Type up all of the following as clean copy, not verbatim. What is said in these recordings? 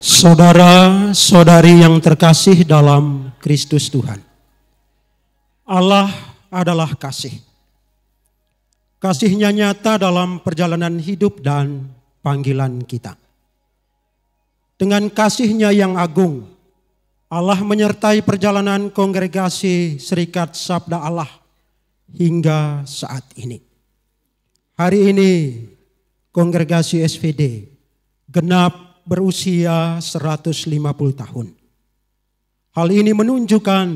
Saudara-saudari yang terkasih dalam Kristus Tuhan, Allah adalah kasih. Kasih-Nya nyata dalam perjalanan hidup dan panggilan kita. Dengan kasih-Nya yang agung, Allah menyertai perjalanan kongregasi Serikat Sabda Allah hingga saat ini. Hari ini kongregasi SVD genap berusia 150 tahun. Hal ini menunjukkan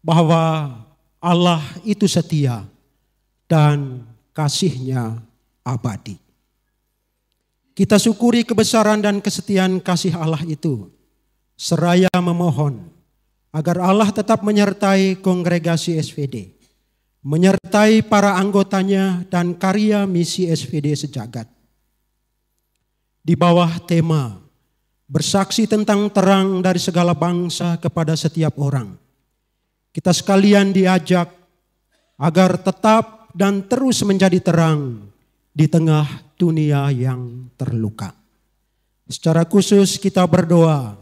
bahwa Allah itu setia dan kasih-Nya abadi. Kita syukuri kebesaran dan kesetiaan kasih Allah itu, seraya memohon agar Allah tetap menyertai kongregasi SVD, menyertai para anggotanya dan karya misi SVD sejagat. Di bawah tema bersaksi tentang terang dari segala bangsa kepada setiap orang, kita sekalian diajak agar tetap dan terus menjadi terang di tengah dunia yang terluka. Secara khusus kita berdoa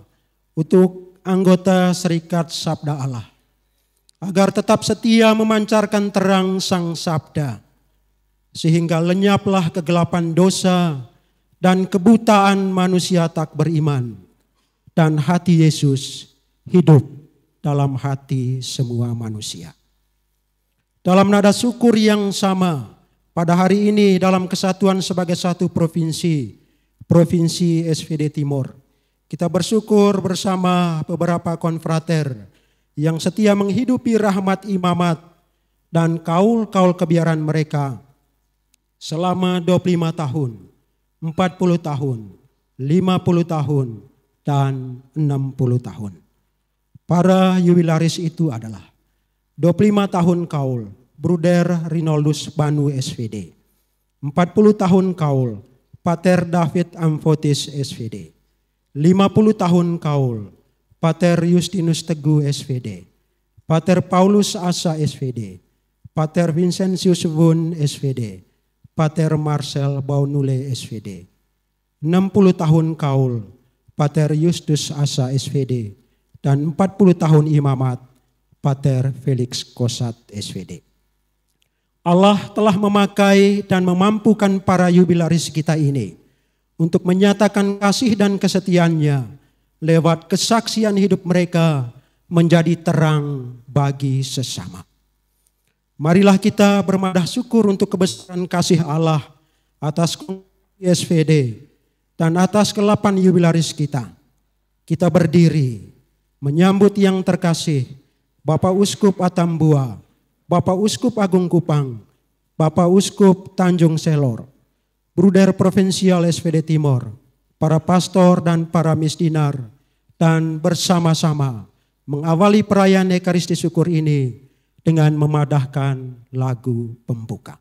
untuk anggota Serikat Sabda Allah agar tetap setia memancarkan terang Sang Sabda, sehingga lenyaplah kegelapan dosa dan kebutaan manusia tak beriman, dan hati Yesus hidup dalam hati semua manusia. Dalam nada syukur yang sama, pada hari ini dalam kesatuan sebagai satu provinsi, Provinsi SVD Timur, kita bersyukur bersama beberapa konfrater yang setia menghidupi rahmat imamat dan kaul-kaul kebiaran mereka selama 25 tahun. 40 tahun, 50 tahun, dan 60 tahun. Para jubilaris itu adalah 25 tahun kaul, Bruder Rinoldus Banu SVD. 40 tahun kaul, Pater David Amfotis SVD. 50 tahun kaul, Pater Justinus Teguh SVD. Pater Paulus Asa SVD. Pater Vincentius Wun SVD. Pater Marcel Baunule SVD. 60 tahun kaul, Pater Justus Asa SVD. Dan 40 tahun imamat, Pater Felix Kosat SVD. Allah telah memakai dan memampukan para jubilaris kita ini untuk menyatakan kasih dan kesetiaannya lewat kesaksian hidup mereka menjadi terang bagi sesama. Marilah kita bermadah syukur untuk kebesaran kasih Allah atas SVD dan atas ke-8 jubilaris kita. Kita berdiri menyambut yang terkasih Bapak Uskup Atambua, Bapak Uskup Agung Kupang, Bapak Uskup Tanjung Selor, Bruder Provinsial SVD Timur, para pastor dan para misdinar, dan bersama-sama mengawali perayaan Ekaristi Syukur ini dengan memadahkan lagu pembuka.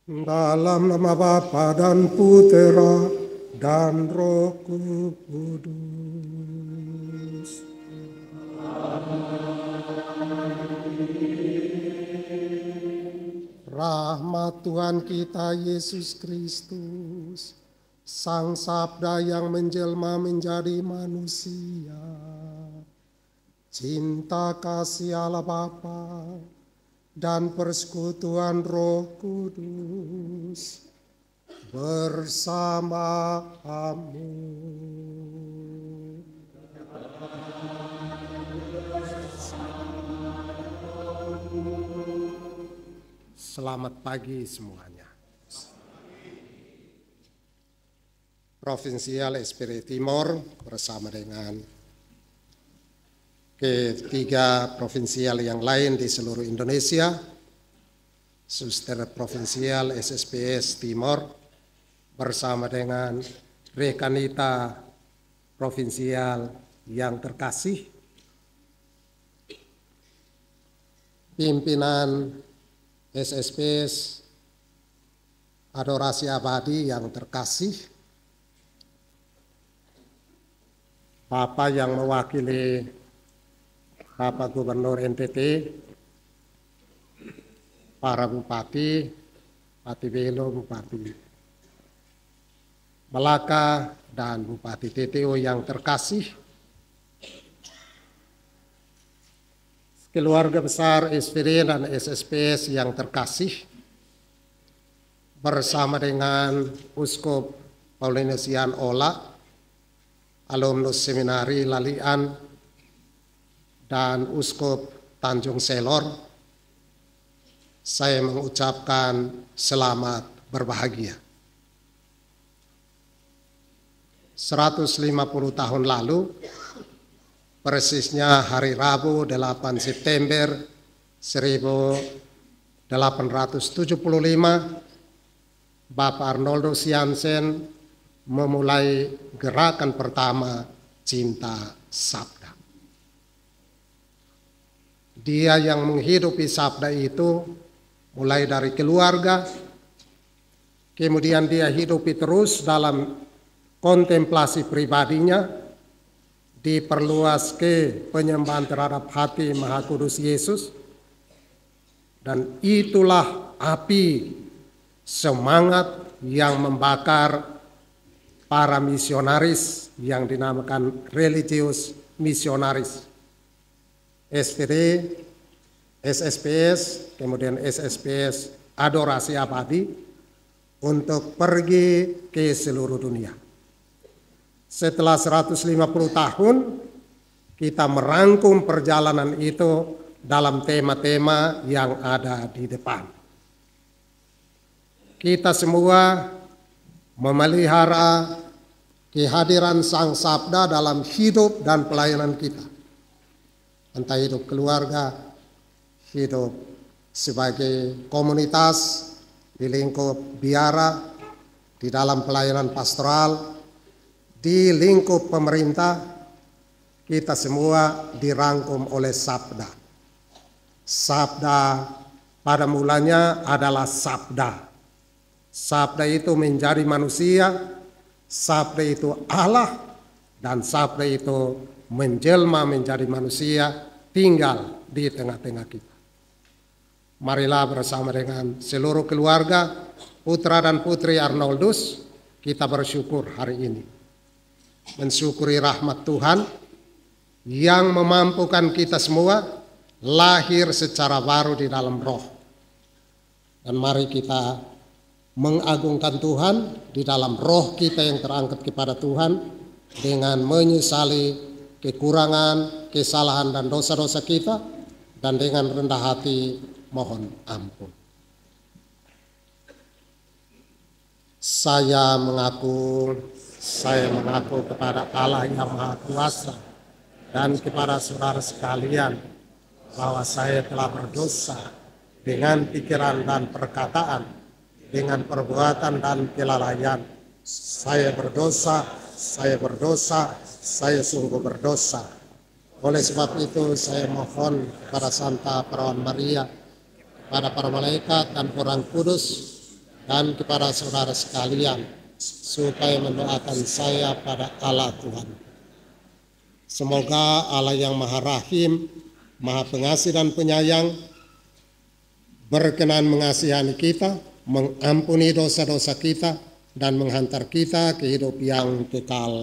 Dalam nama Bapa dan Putera dan Roh Kudus. Rahmat Tuhan kita Yesus Kristus, Sang Sabda yang menjelma menjadi manusia, cinta kasih Allah Bapa, dan persekutuan Roh Kudus bersamamu. Selamat pagi semuanya. Provinsial Esprit Timor bersama dengan ketiga provinsial yang lain di seluruh Indonesia, Suster Provinsial SSPS Timor bersama dengan rekanita provinsial yang terkasih, pimpinan SSPS Adorasi Abadi yang terkasih, Bapak yang mewakili Bapak Gubernur NTT, para Bupati, Bupati Belo, Bupati Melaka, dan Bupati TTO yang terkasih, keluarga besar SPD dan SSPS yang terkasih, bersama dengan Uskup Polynesian Ola, alumnus seminari Lalian, dan Uskup Tanjung Selor, saya mengucapkan selamat berbahagia. 150 tahun lalu, persisnya hari Rabu 8 September 1875, Bapak Arnoldo Siansen memulai gerakan pertama Cinta Sabda. Dia yang menghidupi sabda itu mulai dari keluarga, kemudian dia hidupi terus dalam kontemplasi pribadinya, diperluas ke penyembahan terhadap hati Maha Kudus Yesus, dan itulah api semangat yang membakar para misionaris yang dinamakan religius misionaris. SPD, SSPS, kemudian SSPS Adorasi Abadi untuk pergi ke seluruh dunia. Setelah 150 tahun, kita merangkum perjalanan itu dalam tema-tema yang ada di depan. Kita semua memelihara kehadiran Sang Sabda dalam hidup dan pelayanan kita. Entah hidup keluarga, hidup sebagai komunitas, di lingkup biara, di dalam pelayanan pastoral, di lingkup pemerintah, kita semua dirangkum oleh sabda. Sabda pada mulanya adalah sabda. Sabda itu menjadi manusia, sabda itu Allah, dan sabda itu menjelma menjadi manusia, tinggal di tengah-tengah kita. Marilah bersama dengan seluruh keluarga, putra dan putri Arnoldus, kita bersyukur hari ini. Mensyukuri rahmat Tuhan yang memampukan kita semua lahir secara baru di dalam roh. Dan mari kita mengagungkan Tuhan di dalam roh kita yang terangkat kepada Tuhan dengan menyesali kekurangan, kesalahan dan dosa-dosa kita, dan dengan rendah hati mohon ampun. Saya mengaku kepada Allah yang Maha Kuasa dan kepada saudara sekalian bahwa saya telah berdosa dengan pikiran dan perkataan, dengan perbuatan dan kelalaian. Saya berdosa, saya sungguh berdosa. Oleh sebab itu saya mohon kepada Santa Perawan Maria, pada para malaikat dan orang kudus, dan kepada saudara sekalian, supaya mendoakan saya pada Allah Tuhan. Semoga Allah yang Maha Rahim, Maha Pengasih dan Penyayang, berkenan mengasihani kita, mengampuni dosa-dosa kita, dan menghantar kita ke hidup yang kekal.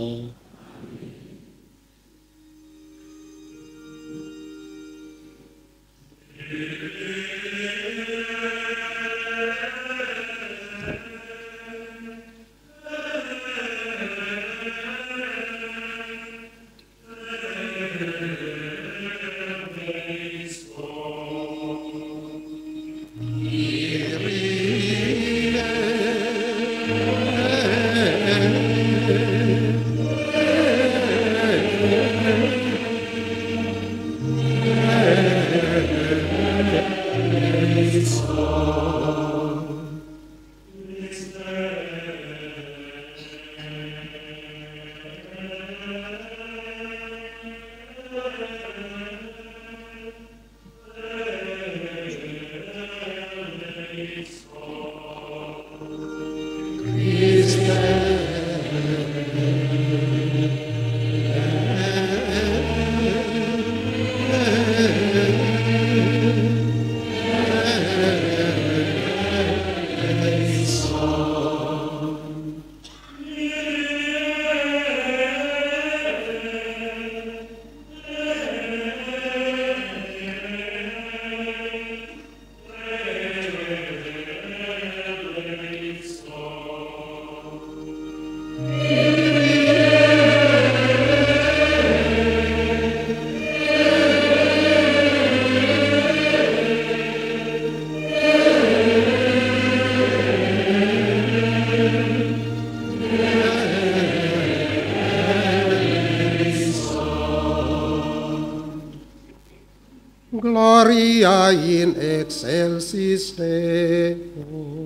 Gloria in excelsis Deo.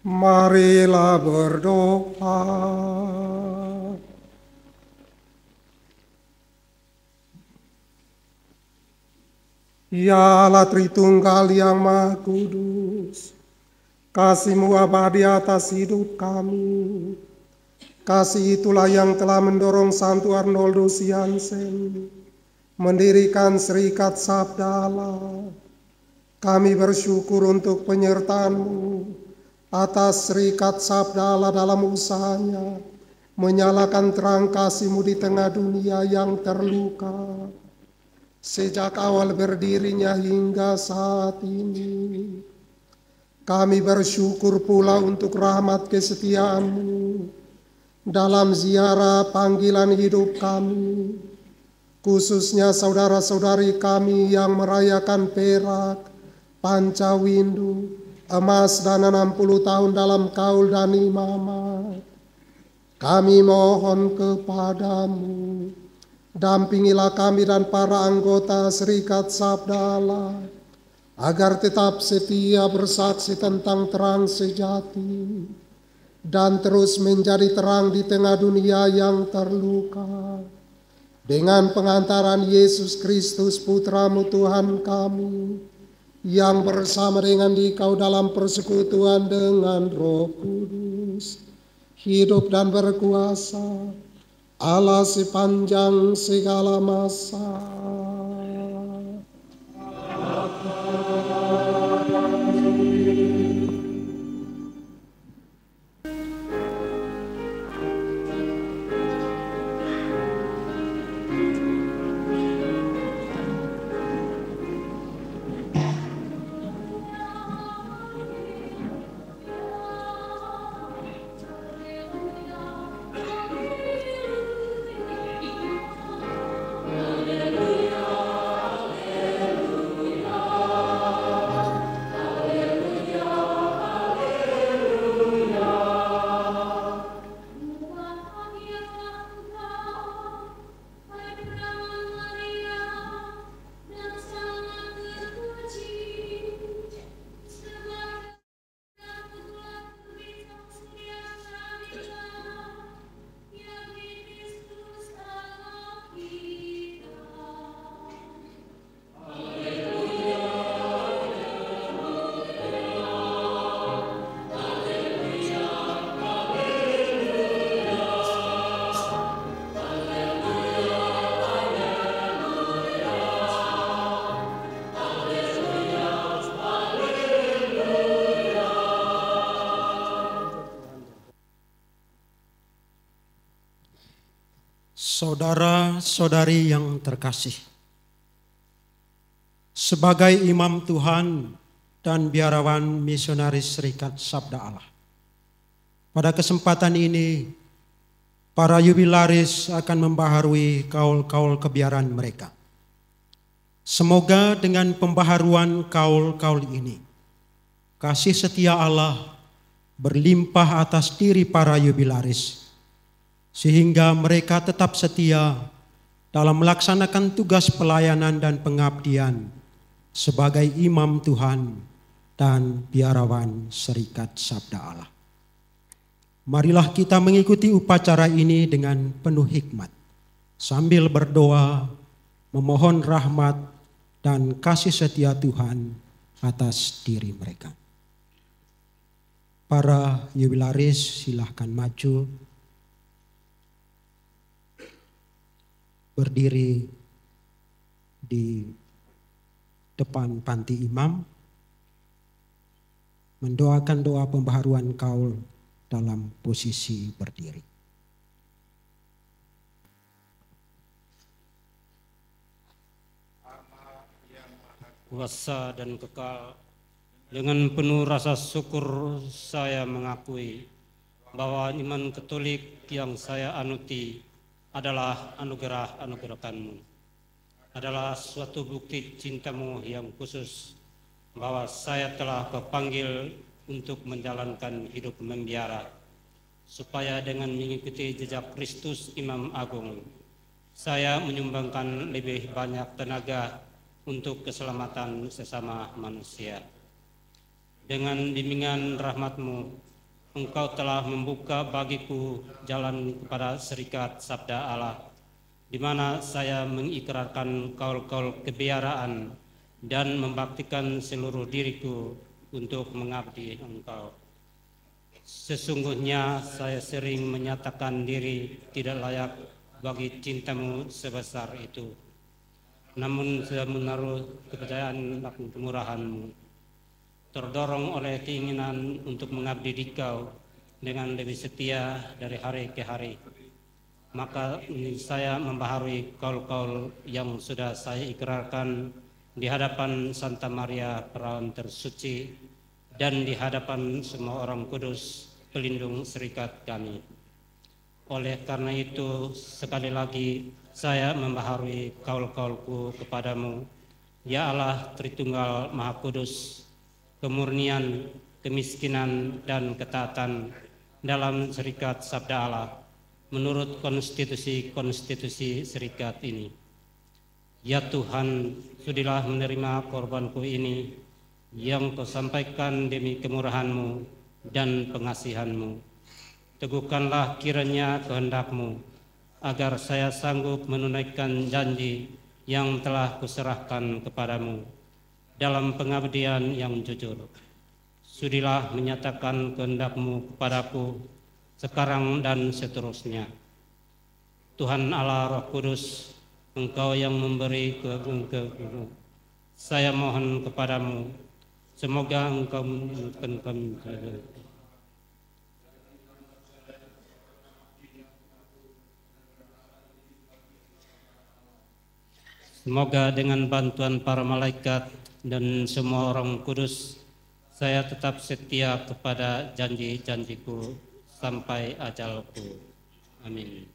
Marilah berdoa. Ya Allah Tritunggal yang Maha Kudus, kasih-Mu abadi atas hidup kami. Kasih itulah yang telah mendorong Santo Arnoldus Jansen mendirikan Serikat Sabda Allah. Kami bersyukur untuk penyertaan-Mu atas Serikat Sabda Allah dalam usahanya menyalakan terang kasih-Mu di tengah dunia yang terluka. Sejak awal berdirinya hingga saat ini, kami bersyukur pula untuk rahmat kesetiaan-Mu dalam ziarah panggilan hidup kami, khususnya saudara-saudari kami yang merayakan perak, pancawindu, emas dan 60 tahun dalam kaul dan imamat. Kami mohon kepadamu, dampingilah kami dan para anggota Serikat Sabda Allah, agar tetap setia bersaksi tentang terang sejati, dan terus menjadi terang di tengah dunia yang terluka. Dengan pengantaran Yesus Kristus Putra-Mu Tuhan kami, yang bersama dengan Dikau dalam persekutuan dengan Roh Kudus, hidup dan berkuasa, Allah sepanjang segala masa. Saudara-saudari yang terkasih, sebagai imam Tuhan dan biarawan misionaris Serikat Sabda Allah, pada kesempatan ini para jubilaris akan membaharui kaul-kaul kebiaran mereka. Semoga dengan pembaharuan kaul-kaul ini, kasih setia Allah berlimpah atas diri para jubilaris, sehingga mereka tetap setia dalam melaksanakan tugas pelayanan dan pengabdian sebagai imam Tuhan dan biarawan Serikat Sabda Allah. Marilah kita mengikuti upacara ini dengan penuh hikmat, sambil berdoa, memohon rahmat dan kasih setia Tuhan atas diri mereka. Para jubilaris silahkan maju, berdiri di depan panti imam, mendoakan doa pembaharuan kaul dalam posisi berdiri. Kuasa dan kekal, dengan penuh rasa syukur saya mengakui bahwa iman Katolik yang saya anuti adalah anugerah-anugerah-Mu, adalah suatu bukti cinta-Mu yang khusus bahwa saya telah kepanggil untuk menjalankan hidup membiara, supaya dengan mengikuti jejak Kristus Imam Agung, saya menyumbangkan lebih banyak tenaga untuk keselamatan sesama manusia. Dengan bimbingan rahmat-Mu, Engkau telah membuka bagiku jalan kepada serikat sabda Allah, di mana saya mengikrarkan kaul-kaul kebiaraan dan membaktikan seluruh diriku untuk mengabdi Engkau. Sesungguhnya saya sering menyatakan diri tidak layak bagi cintamu sebesar itu. Namun saya menaruh kepercayaan akan kemurahan-Mu, terdorong oleh keinginan untuk mengabdi di Kau dengan lebih setia dari hari ke hari. Maka saya membaharui kaul-kaul yang sudah saya ikrarkan di hadapan Santa Maria Perawan Tersuci dan di hadapan semua orang kudus pelindung serikat kami. Oleh karena itu, sekali lagi saya membaharui kaul-kaulku kepadamu, ya Allah Tritunggal Maha Kudus, kemurnian, kemiskinan, dan ketaatan dalam serikat sabda Allah menurut konstitusi-konstitusi serikat ini. Ya Tuhan, sudilah menerima korbanku ini yang Kau sampaikan demi kemurahan-Mu dan pengasihan-Mu. Teguhkanlah kiranya kehendak-Mu, agar saya sanggup menunaikan janji yang telah kuserahkan kepadamu dalam pengabdian yang jujur. Sudilah menyatakan kehendak-Mu kepadaku sekarang dan seterusnya. Tuhan Allah Roh Kudus, Engkau yang memberi keagungan, saya mohon kepadamu, semoga Engkau menunjukkan kami. Semoga dengan bantuan para malaikat dan semua orang kudus, saya tetap setia kepada janji-janjiku sampai ajalku. Amin.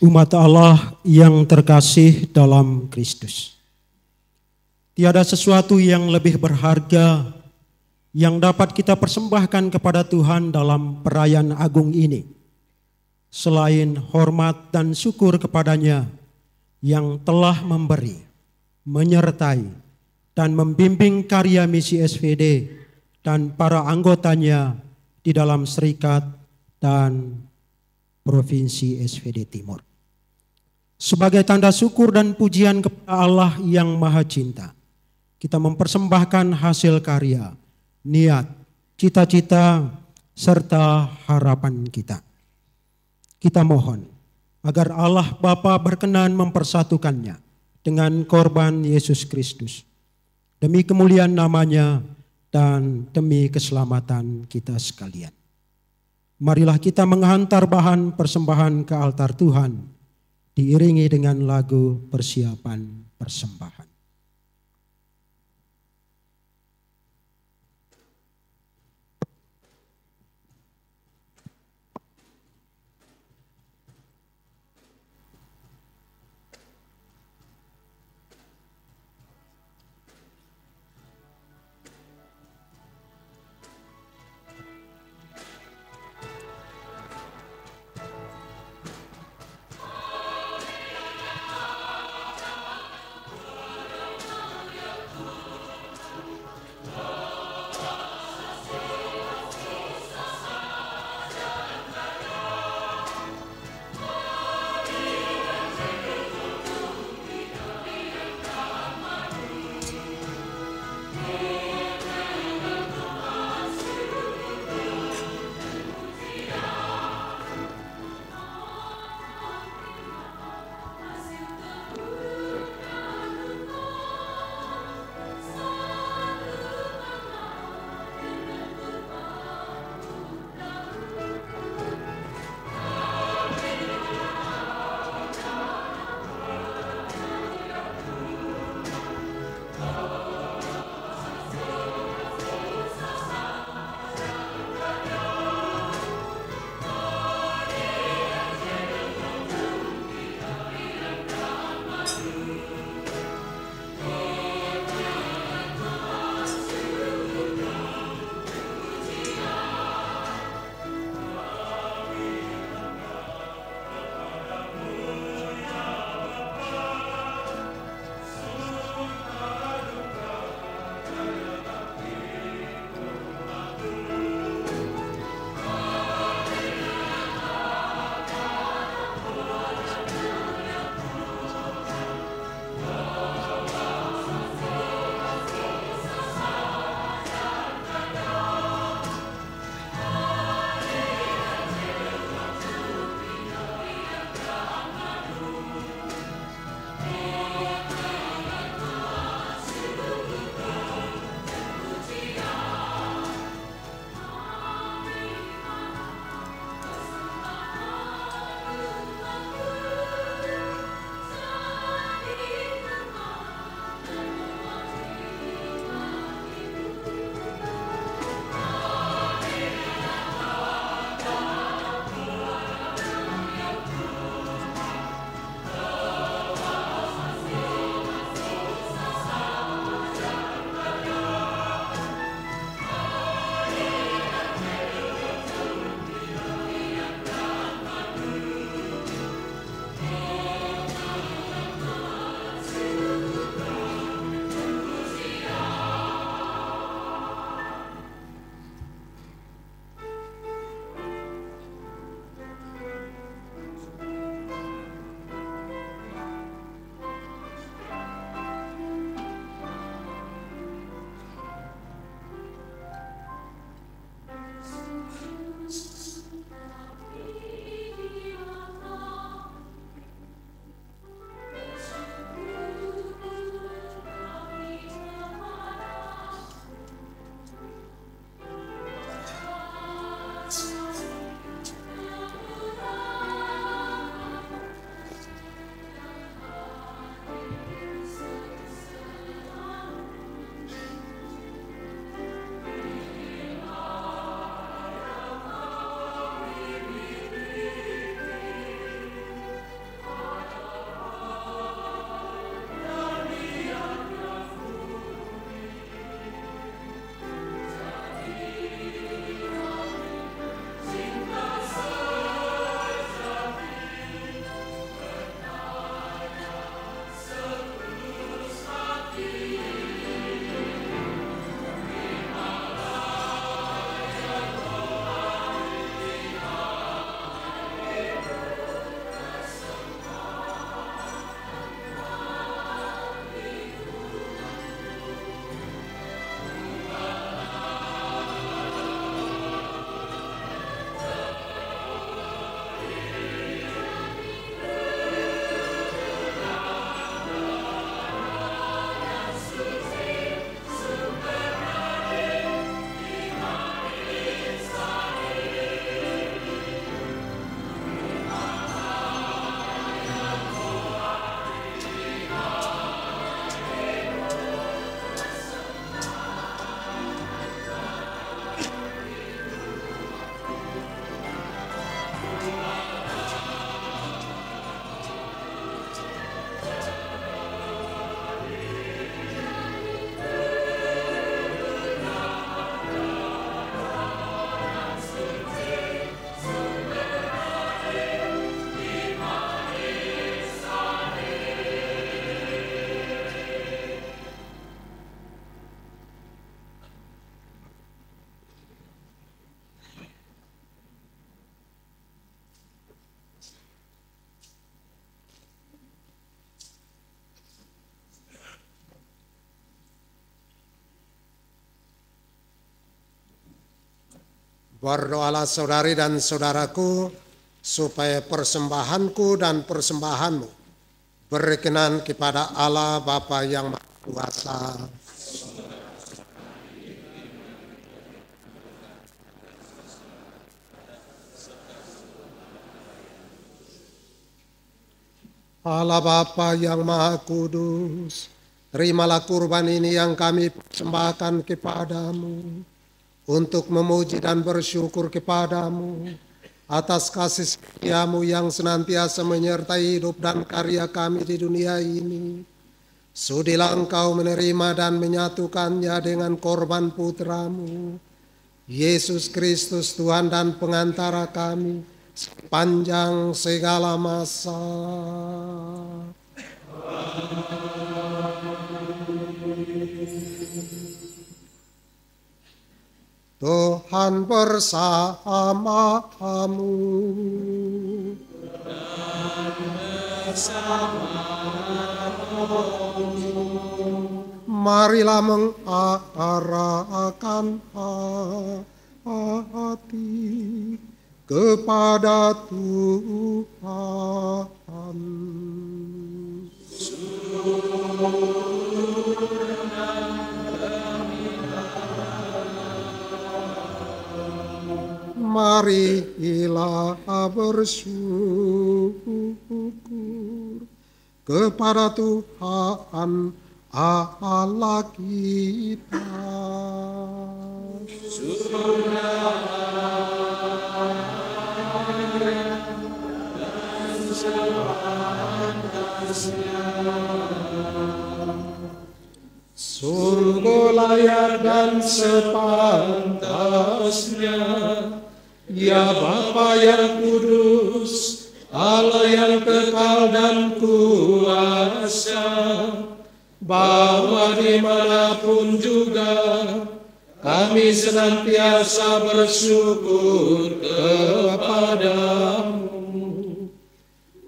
Umat Allah yang terkasih dalam Kristus. Tiada sesuatu yang lebih berharga yang dapat kita persembahkan kepada Tuhan dalam perayaan agung ini, selain hormat dan syukur kepadanya yang telah memberi, menyertai, dan membimbing karya misi SVD dan para anggotanya di dalam serikat dan Provinsi SVD Timur. Sebagai tanda syukur dan pujian kepada Allah yang Maha Cinta, kita mempersembahkan hasil karya, niat, cita-cita, serta harapan kita. Kita mohon agar Allah Bapa berkenan mempersatukannya dengan korban Yesus Kristus, demi kemuliaan namanya dan demi keselamatan kita sekalian. Marilah kita menghantar bahan persembahan ke altar Tuhan, diiringi dengan lagu persiapan persembahan. Berdoalah saudari dan saudaraku, supaya persembahanku dan persembahanmu berkenan kepada Allah Bapa yang Maha Kuasa. Allah Bapa yang Maha Kudus, terimalah kurban ini yang kami persembahkan kepadamu untuk memuji dan bersyukur kepadamu atas kasih setiamu yang senantiasa menyertai hidup dan karya kami di dunia ini. Sudilah Engkau menerima dan menyatukannya dengan korban putramu, Yesus Kristus Tuhan dan pengantara kami, sepanjang segala masa. Tuhan bersamamu. Marilah mengarahkan hati kepada Tuhan. Marilah bersyukur kepada Tuhan Allah kita. Sungguh layak dan sepantasnya, ya Bapa yang kudus, Allah yang kekal dan kuasa, bahwa dimanapun juga kami senantiasa bersyukur kepadamu,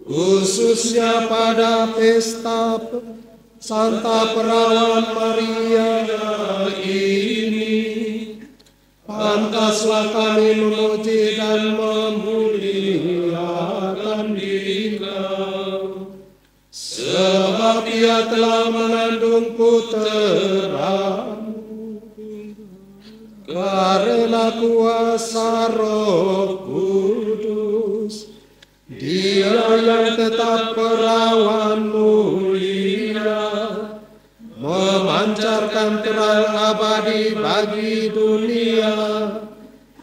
khususnya pada pesta Santa Perawan Maria ini. Pantaslah kami memuji dan memuliakan Dikau, sebab Ia telah mengandung putra-Mu karena kuasa Roh Kudus. Dia yang tetap perawan mulia, memancarkan terang abadi bagi dunia,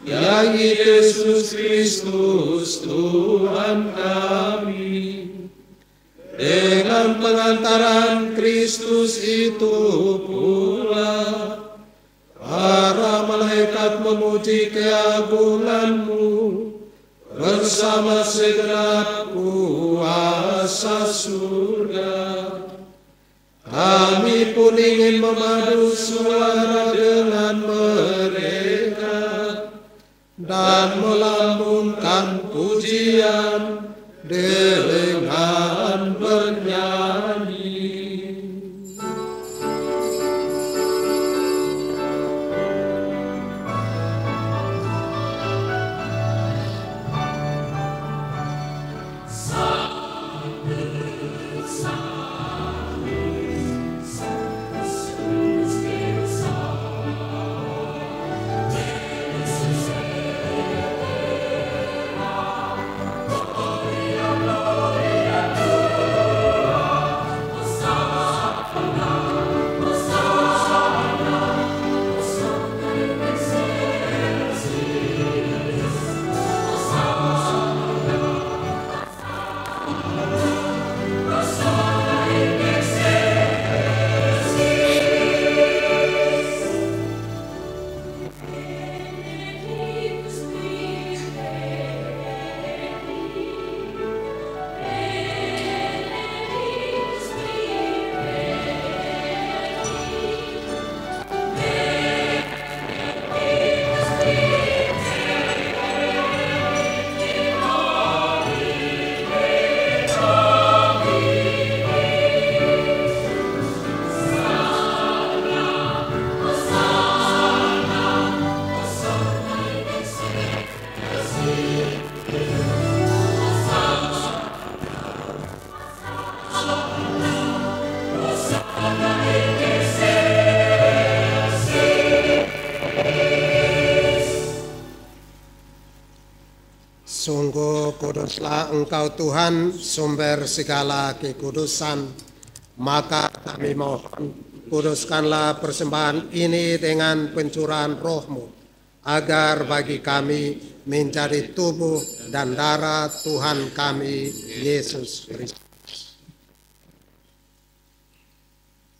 yaitu Yesus Kristus Tuhan kami. Dengan pengantaran Kristus itu pula, para malaikat memuji keagungan-Mu bersama segenap kuasa surga. Kami pun ingin memadu suara dengan mereka dan melambungkan pujian dengan bernyanyi. Sungguh kuduslah Engkau Tuhan, sumber segala kekudusan. Maka kami mohon, kuduskanlah persembahan ini dengan pencurahan Roh-Mu, agar bagi kami menjadi tubuh dan darah Tuhan kami, Yesus Kristus.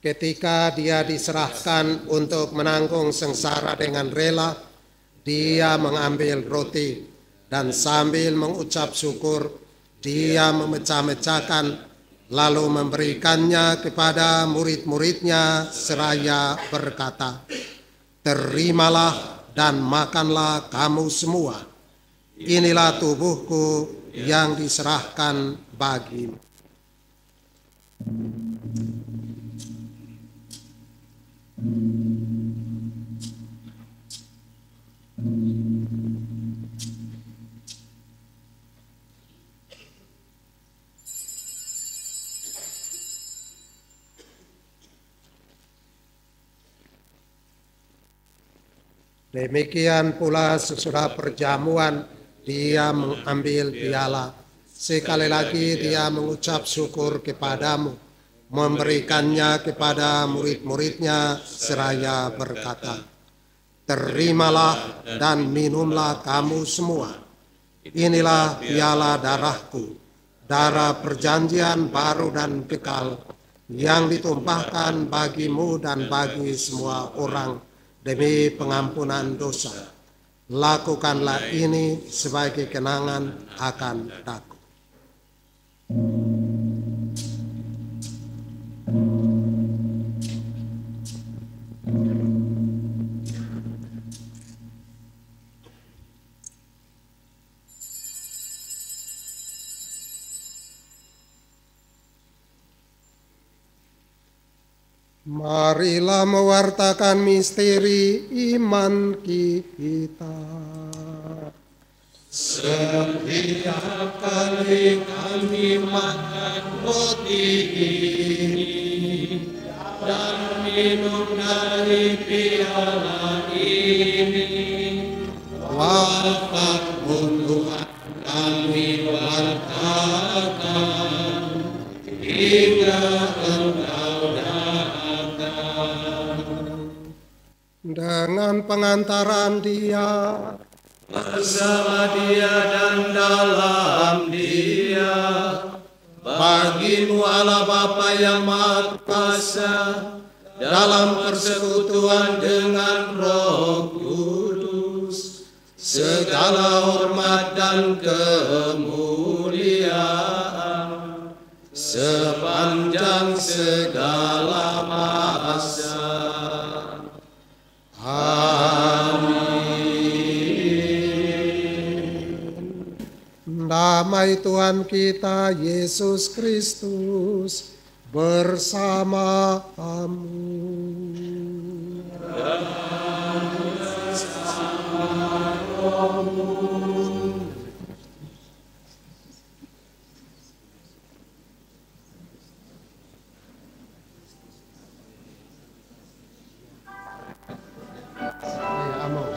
Ketika Dia diserahkan untuk menanggung sengsara dengan rela, Dia mengambil roti, dan sambil mengucap syukur, Dia memecah-mecahkan, lalu memberikannya kepada murid-muridnya seraya berkata, "Terimalah dan makanlah kamu semua. Inilah tubuhku yang diserahkan bagimu." Demikian pula sesudah perjamuan, Dia mengambil piala. Sekali lagi Dia mengucap syukur kepadamu, memberikannya kepada murid-muridnya seraya berkata, "Terimalah dan minumlah kamu semua. Inilah piala darahku, darah perjanjian baru dan kekal, yang ditumpahkan bagimu dan bagi semua orang demi pengampunan dosa. Lakukanlah ini sebagai kenangan akan aku." Marilah mewartakan misteri iman kita. Setiap kali kami makan roti ini dan minum dari piala ini, wafat-Mu Tuhan kami wartakan hingga Engkau dengan pengantaran Dia, bersama Dia dan dalam Dia, bagi-Mu Allah Bapa yang Maha Kuasa, dalam persekutuan dengan Roh Kudus, segala hormat dan kemuliaan sepanjang segala masa. Amin. Damai Tuhan kita Yesus Kristus bersamamu.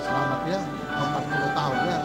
Selamat ya, 40 tahun ya.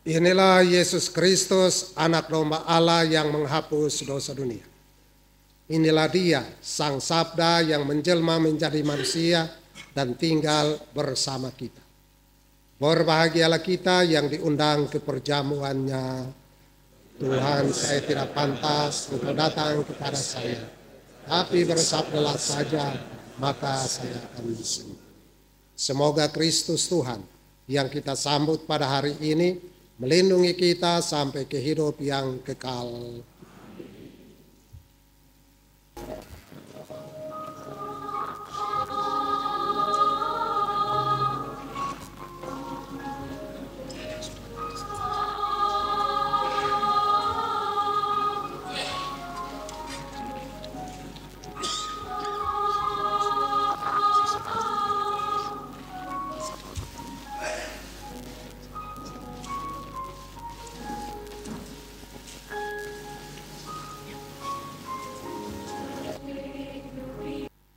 Inilah Yesus Kristus, anak domba Allah yang menghapus dosa dunia. Inilah dia, Sang Sabda yang menjelma menjadi manusia dan tinggal bersama kita. Berbahagialah kita yang diundang ke perjamuannya. Tuhan, saya tidak pantas untuk datang kepada saya, tapi bersabdalah saja, maka saya akan sembuh. Semoga Kristus Tuhan yang kita sambut pada hari ini melindungi kita sampai ke hidup yang kekal.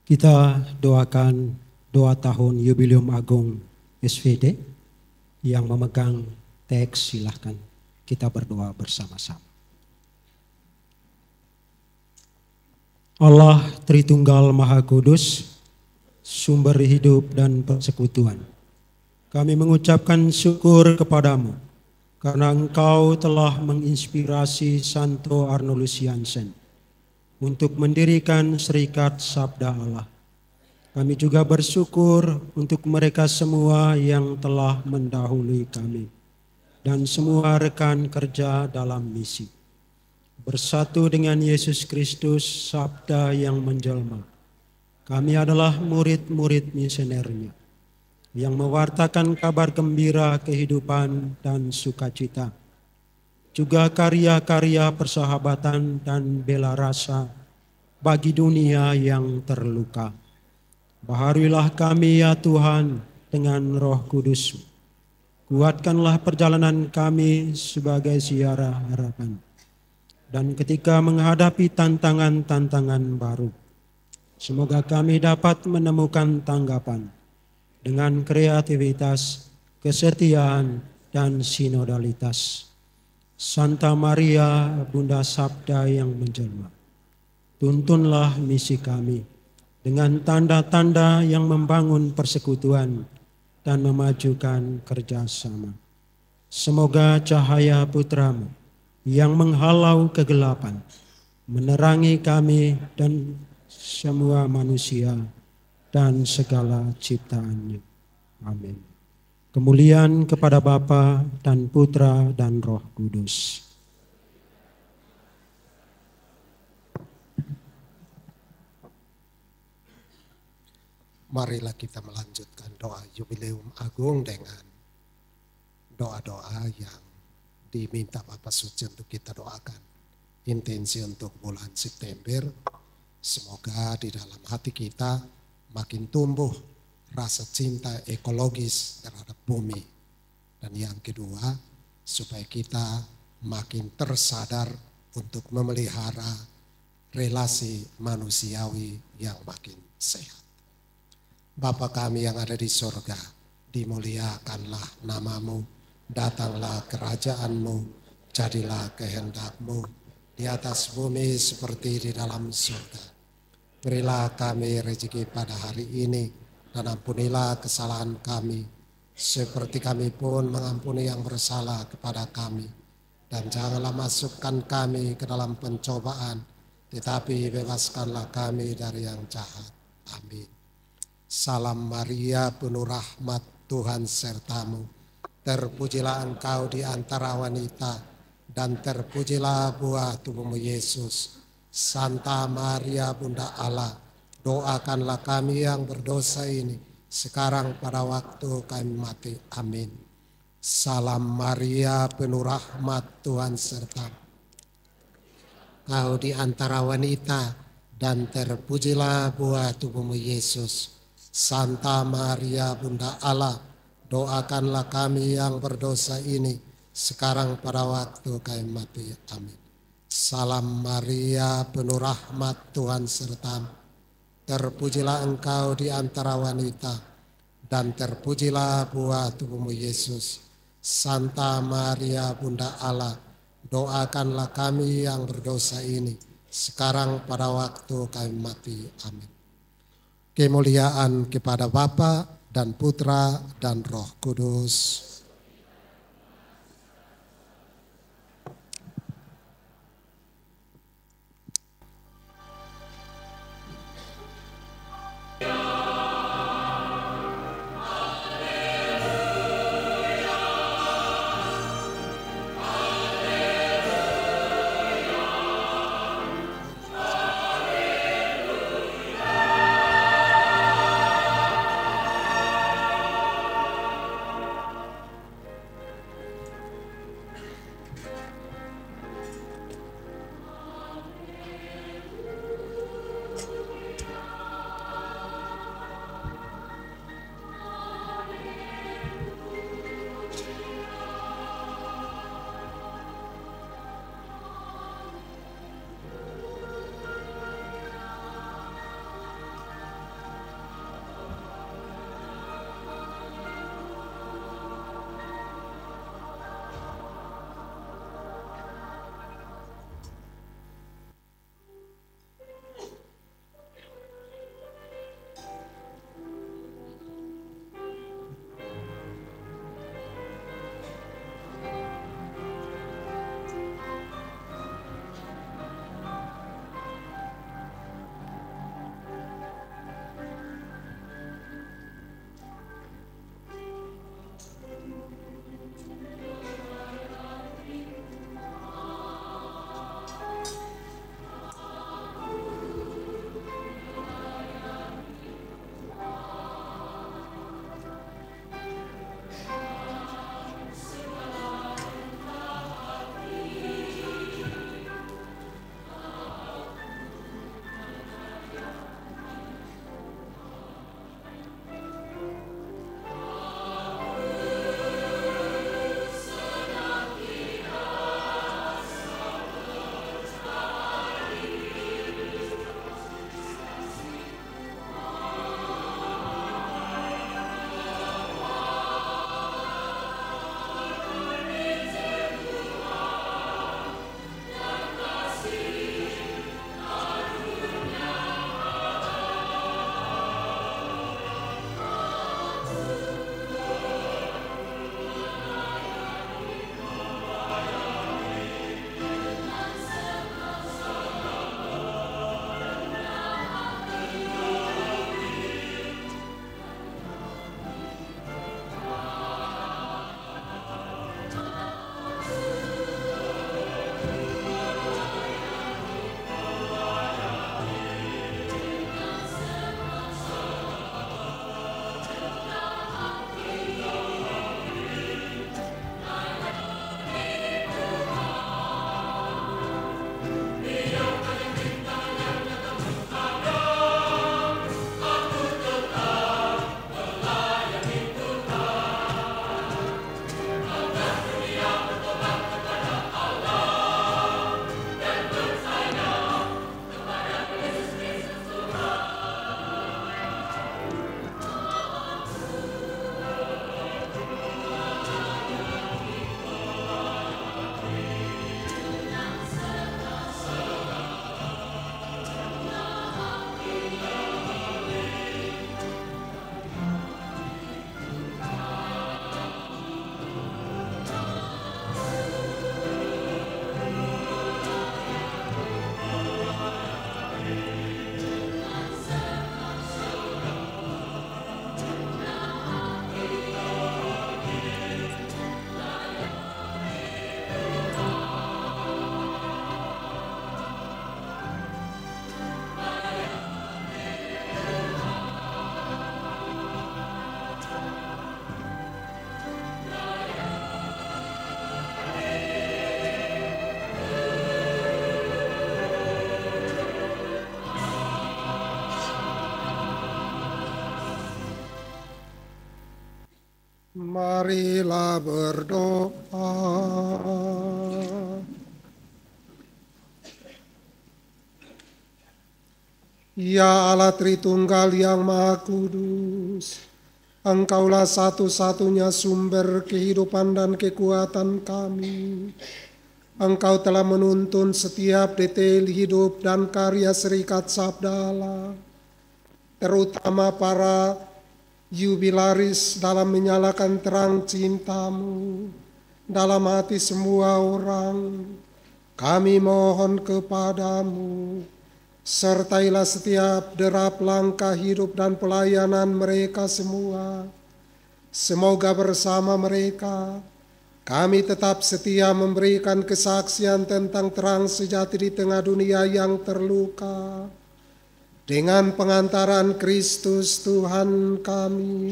Kita doakan 2 tahun Jubileum Agung SVD. Yang memegang teks silahkan kita berdoa bersama-sama. Allah Tritunggal Maha Kudus, sumber hidup dan persekutuan, kami mengucapkan syukur kepadamu karena Engkau telah menginspirasi Santo Arnolus Jansen untuk mendirikan Serikat Sabda Allah. Kami juga bersyukur untuk mereka semua yang telah mendahului kami dan semua rekan kerja dalam misi. Bersatu dengan Yesus Kristus, Sabda yang menjelma, kami adalah murid-murid misionernya yang mewartakan kabar gembira kehidupan dan sukacita, juga karya-karya persahabatan dan bela rasa bagi dunia yang terluka. Baharuilah kami ya Tuhan dengan Roh Kudus. Kuatkanlah perjalanan kami sebagai ziarah harapan. Dan ketika menghadapi tantangan-tantangan baru, semoga kami dapat menemukan tanggapan dengan kreativitas, kesetiaan, dan sinodalitas. Santa Maria, Bunda Sabda yang menjelma, tuntunlah misi kami dengan tanda-tanda yang membangun persekutuan dan memajukan kerjasama. Semoga cahaya Putramu yang menghalau kegelapan menerangi kami dan semua manusia dan segala ciptaannya. Amin. Kemuliaan kepada Bapa dan Putra dan Roh Kudus. Marilah kita melanjutkan doa Jubileum Agung dengan doa-doa yang diminta Bapak Suci untuk kita doakan. Intensi untuk bulan September, semoga di dalam hati kita makin tumbuh rasa cinta ekologis terhadap bumi. Dan yang kedua, supaya kita makin tersadar untuk memelihara relasi manusiawi yang makin sehat. Bapa kami yang ada di surga, dimuliakanlah namamu, datanglah kerajaanmu, jadilah kehendakmu di atas bumi seperti di dalam surga. Berilah kami rezeki pada hari ini, dan ampunilah kesalahan kami, seperti kami pun mengampuni yang bersalah kepada kami. Dan janganlah masukkan kami ke dalam pencobaan, tetapi bebaskanlah kami dari yang jahat. Amin. Salam Maria, penuh rahmat, Tuhan sertamu. Terpujilah engkau di antara wanita, dan terpujilah buah tubuhmu Yesus. Santa Maria, Bunda Allah, doakanlah kami yang berdosa ini, sekarang pada waktu kami mati. Amin. Salam Maria, penuh rahmat, Tuhan sertamu. Kau di antara wanita, dan terpujilah buah tubuhmu Yesus. Santa Maria, Bunda Allah, doakanlah kami yang berdosa ini, sekarang pada waktu kami mati. Amin. Salam Maria, penuh rahmat, Tuhan sertamu. Terpujilah engkau di antara wanita, dan terpujilah buah tubuhmu Yesus. Santa Maria Bunda Allah, doakanlah kami yang berdosa ini, sekarang pada waktu kami mati. Amin. Kemuliaan kepada Bapa dan Putra dan Roh Kudus. Marilah berdoa. Ya Allah Tritunggal yang Maha Kudus, Engkaulah satu-satunya sumber kehidupan dan kekuatan kami. Engkau telah menuntun setiap detail hidup dan karya serikat Sabda Allah, terutama para jubilaris dalam menyalakan terang cintamu dalam hati semua orang. Kami mohon kepadamu, sertailah setiap derap langkah hidup dan pelayanan mereka semua. Semoga bersama mereka kami tetap setia memberikan kesaksian tentang terang sejati di tengah dunia yang terluka. Dengan pengantaran Kristus Tuhan kami.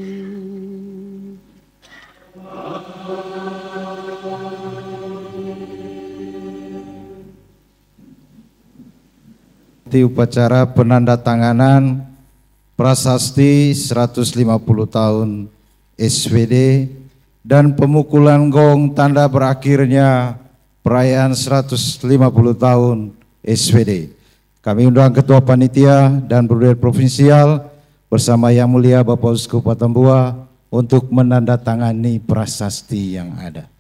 Di upacara penandatanganan prasasti 150 tahun SVD dan pemukulan gong tanda berakhirnya perayaan 150 tahun SVD. Kami undang Ketua Panitia dan Brigade Provinsial bersama Yang Mulia Bapak Uskup Atambua untuk menandatangani prasasti yang ada.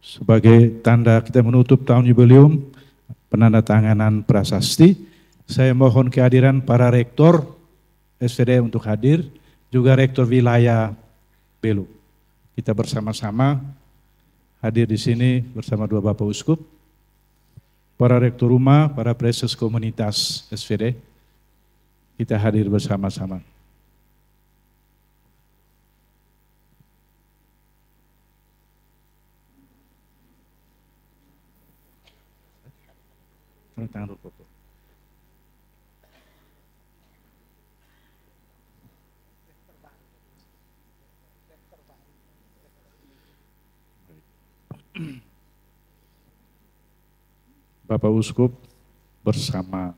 Sebagai tanda kita menutup tahun jubileum penandatanganan prasasti, saya mohon kehadiran para rektor SVD untuk hadir, juga rektor wilayah Belu. Kita bersama-sama hadir di sini bersama dua Bapak Uskup, para rektor rumah, para preses komunitas SVD, kita hadir bersama-sama. Tangan dulu, Bapak. Bapak Uskup bersama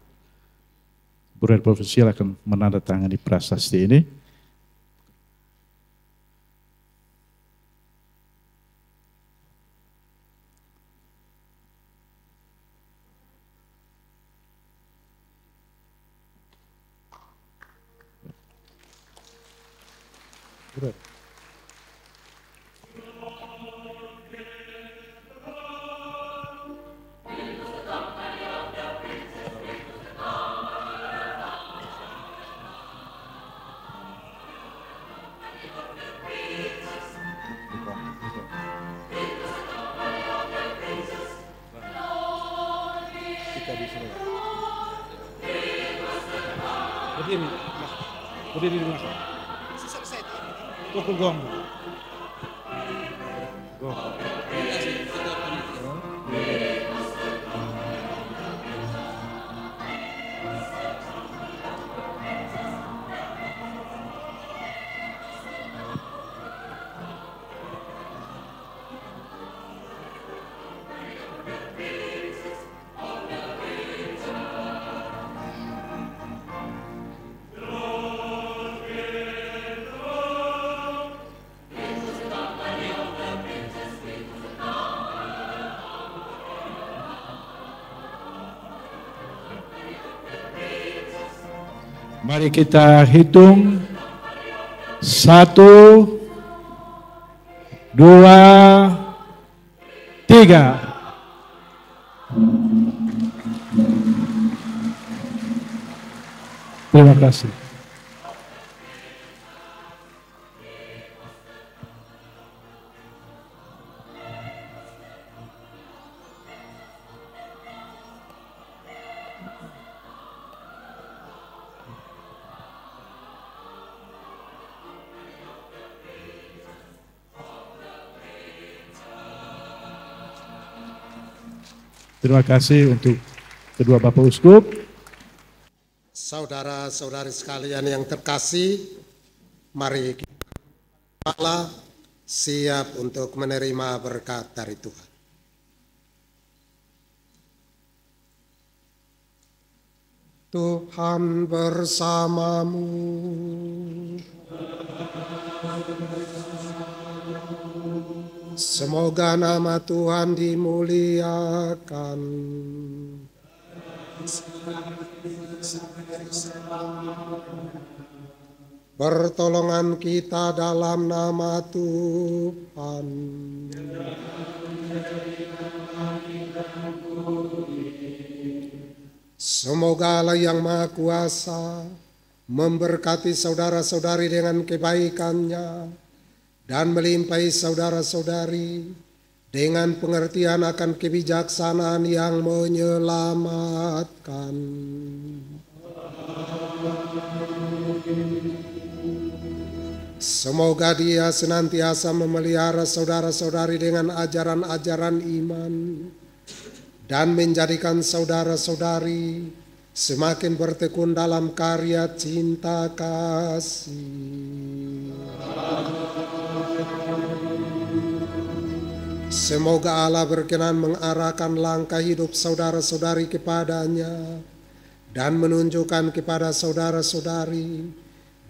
Brigade Provinsial akan menandatangani prasasti ini. Berdiri di belakang. Pukul gong. Mari kita hitung 1, 2, 3. Terima kasih. Terima kasih untuk kedua Bapak Uskup. Saudara-saudari sekalian yang terkasih, mari kita siap untuk menerima berkat dari Tuhan. Tuhan bersamamu. Semoga nama Tuhan dimuliakan. Pertolongan kita dalam nama Tuhan. Semoga Allah yang Maha Kuasa memberkati saudara-saudari dengan kebaikannya dan melimpahi saudara-saudari dengan pengertian akan kebijaksanaan yang menyelamatkan. Semoga Dia senantiasa memelihara saudara-saudari dengan ajaran-ajaran iman dan menjadikan saudara-saudari semakin bertekun dalam karya cinta kasih. Semoga Allah berkenan mengarahkan langkah hidup saudara-saudari kepadanya dan menunjukkan kepada saudara-saudari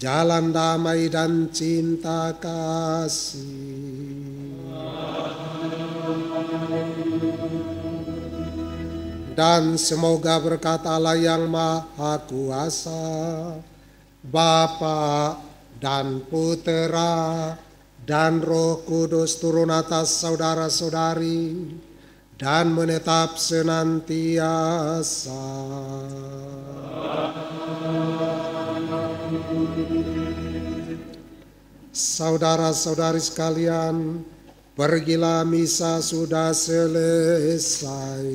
jalan damai dan cinta kasih. Dan semoga berkat Allah yang Maha Kuasa, Bapa dan Putera dan Roh Kudus turun atas saudara-saudari dan menetap senantiasa. Saudara-saudari sekalian, pergilah, misa sudah selesai.